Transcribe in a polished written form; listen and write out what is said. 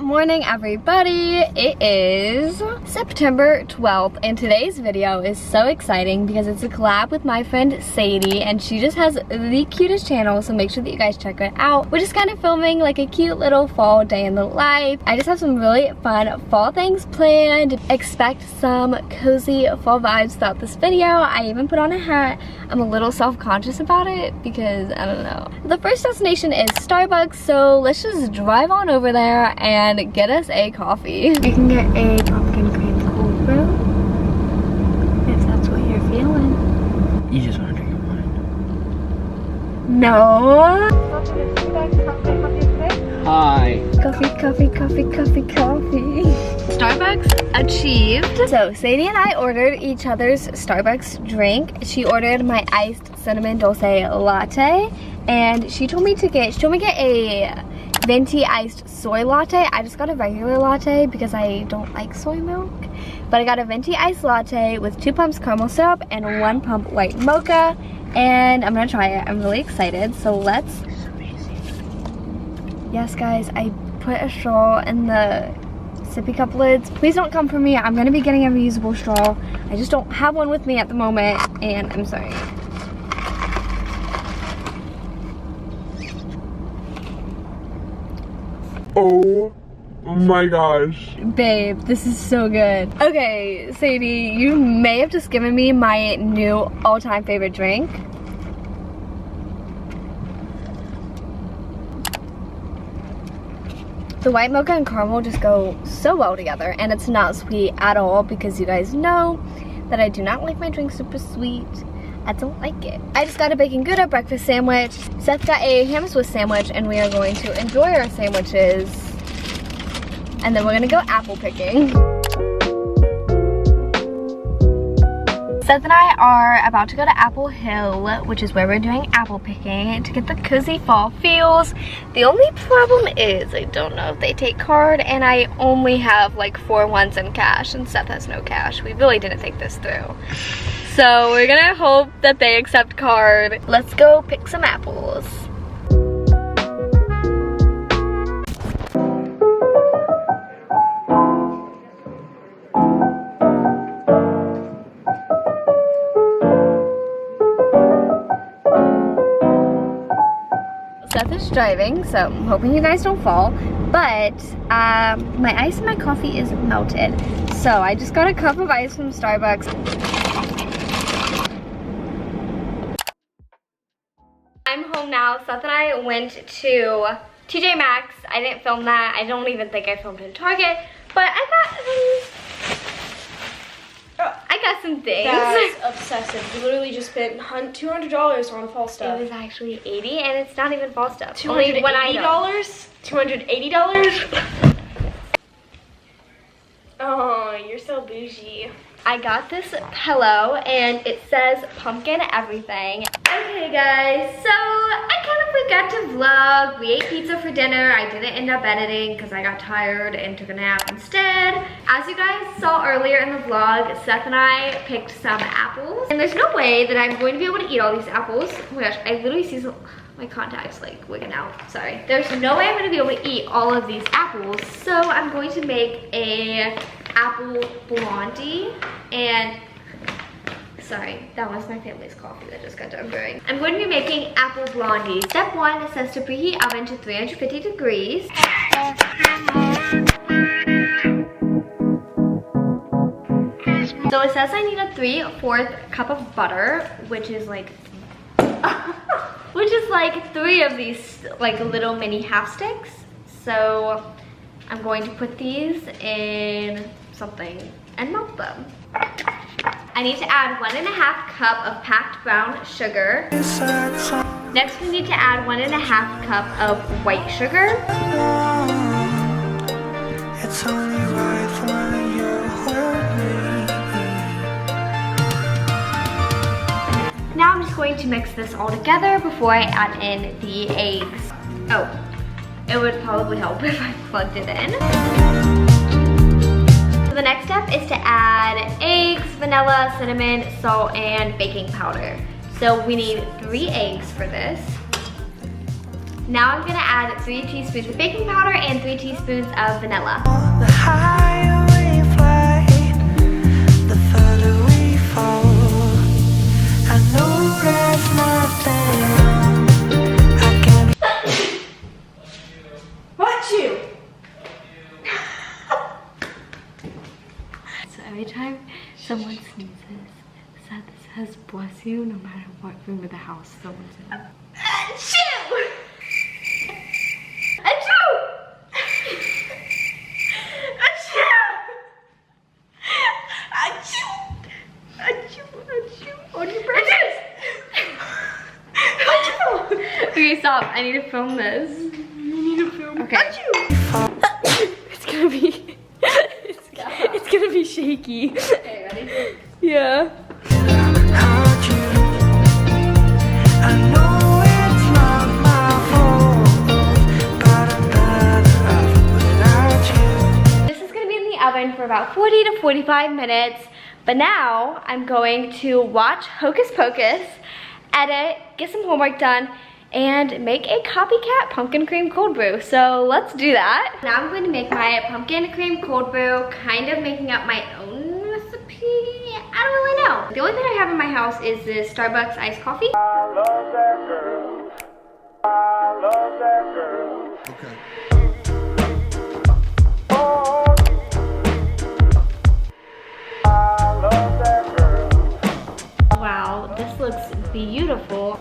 morning, everybody. It is September 12th, and today's video is so exciting because it's a collab with my friend Sadie, and she just has the cutest channel, so make sure that you guys check it out. We're just kind of filming like a cute little fall day in the life. I just have some really fun fall things planned. Expect some cozy fall vibes throughout this video. I even put on a hat. I'm a little self-conscious about it because I don't know. The first destination is Starbucks, so let's just drive on over there and get us a coffee. You can get a pumpkin cream cold brew if that's what you're feeling. You just want to drink wine. No. Hi. Coffee, coffee, coffee, coffee, coffee. Starbucks achieved. So Sadie and I ordered each other's Starbucks drink. She ordered my iced cinnamon dulce latte, and she told me to get a venti iced soy latte. I just got a regular latte because I don't like soy milk. But I got a venti iced latte with 2 pumps caramel syrup and 1 pump white mocha. And I'm gonna try it. I'm really excited. So let's. Yes, guys, I put a straw in the sippy cup lids. Please don't come for me. I'm gonna be getting a reusable straw. I just don't have one with me at the moment, and I'm sorry. Oh my gosh. Babe, this is so good. Okay, Sadie, you may have just given me my new all-time favorite drink. The white mocha and caramel just go so well together, and it's not sweet at all because you guys know that I do not like my drink super sweet. I don't like it. I just got a bacon gouda breakfast sandwich. Seth got a ham and Swiss sandwich, and we are going to enjoy our sandwiches. And then we're gonna go apple picking. Seth and I are about to go to Apple Hill, which is where we're doing apple picking to get the cozy fall feels. The only problem is I don't know if they take card, and I only have like 4 ones in cash, and Seth has no cash. We really didn't think this through. So we're gonna hope that they accept card. Let's go pick some apples. Seth is driving, so I'm hoping you guys don't fall, but my ice in my coffee is melted. So I just got a cup of ice from Starbucks. I'm home now. Seth and I went to TJ Maxx. I didn't film that. I don't even think I filmed in Target, but I got some things. That's obsessive. You literally just spent $200 on fall stuff. It was actually $80, and it's not even fall stuff. $280? $280? Oh, you're so bougie. I got this pillow, and it says pumpkin everything. Okay, guys, so I kind of forgot to vlog. We ate pizza for dinner. I didn't end up editing because I got tired and took a nap instead. As you guys saw earlier in the vlog, Seth and I picked some apples. And there's no way that I'm going to be able to eat all these apples. Oh my gosh, I literally see my contacts like wigging out. Sorry. There's no way I'm going to be able to eat all of these apples. So I'm going to make a apple blondie, and sorry, that was my family's coffee that just got done brewing. I'm going to be making apple blondie. Step 1, it says to preheat oven to 350 degrees. So it says I need a 3/4 cup of butter, which is like which is like 3 of these like little mini half sticks. So I'm going to put these in something and melt them. I need to add 1½ cup of packed brown sugar. Next we need to add 1½ cup of white sugar. It's only right when you're with me. Now I'm just going to mix this all together before I add in the eggs. Oh, it would probably help if I plugged it in. So the next step is to add eggs, vanilla, cinnamon, salt, and baking powder. So we need 3 eggs for this. Now I'm gonna add 3 teaspoons of baking powder and 3 teaspoons of vanilla. The higher we fly, the further we fall. I know there's nothing I can. What you? So every time someone sneezes, Seth says bless you no matter what room of the house someone's in. Achoo! Achoo! Achoo! Achoo! Achoo! Achoo! On your birthday! Achoo! Okay, stop. I need to film this. Okay. It's gonna be it's gonna be shaky. Okay, ready? Yeah. Hurt you. I know it's not my fault, but I'm better off without you. This is gonna be in the oven for about 40 to 45 minutes. But now I'm going to watch Hocus Pocus, edit, get some homework done, and make a copycat pumpkin cream cold brew. So let's do that. Now I'm going to make my pumpkin cream cold brew, kind of making up my own recipe. I don't really know. The only thing I have in my house is this Starbucks iced coffee. I love that girl. I love that girl. Okay. I love that girl. Wow, this looks beautiful.